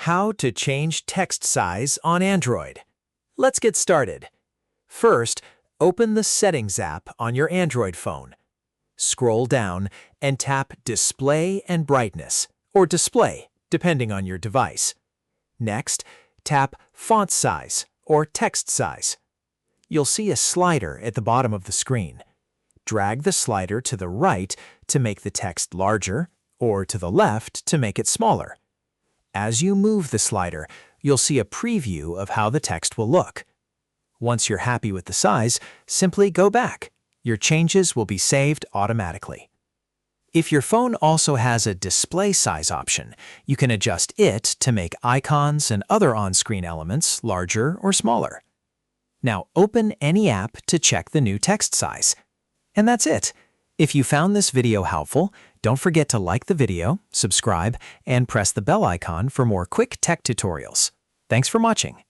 How to change text size on Android. Let's get started. First, open the Settings app on your Android phone. Scroll down and tap Display and Brightness, or Display, depending on your device. Next, tap Font Size or Text Size. You'll see a slider at the bottom of the screen. Drag the slider to the right to make the text larger, or to the left to make it smaller. As you move the slider, you'll see a preview of how the text will look. Once you're happy with the size, simply go back. Your changes will be saved automatically. If your phone also has a display size option, you can adjust it to make icons and other on-screen elements larger or smaller. Now open any app to check the new text size. And that's it. If you found this video helpful, don't forget to like the video, subscribe, and press the bell icon for more quick tech tutorials. Thanks for watching.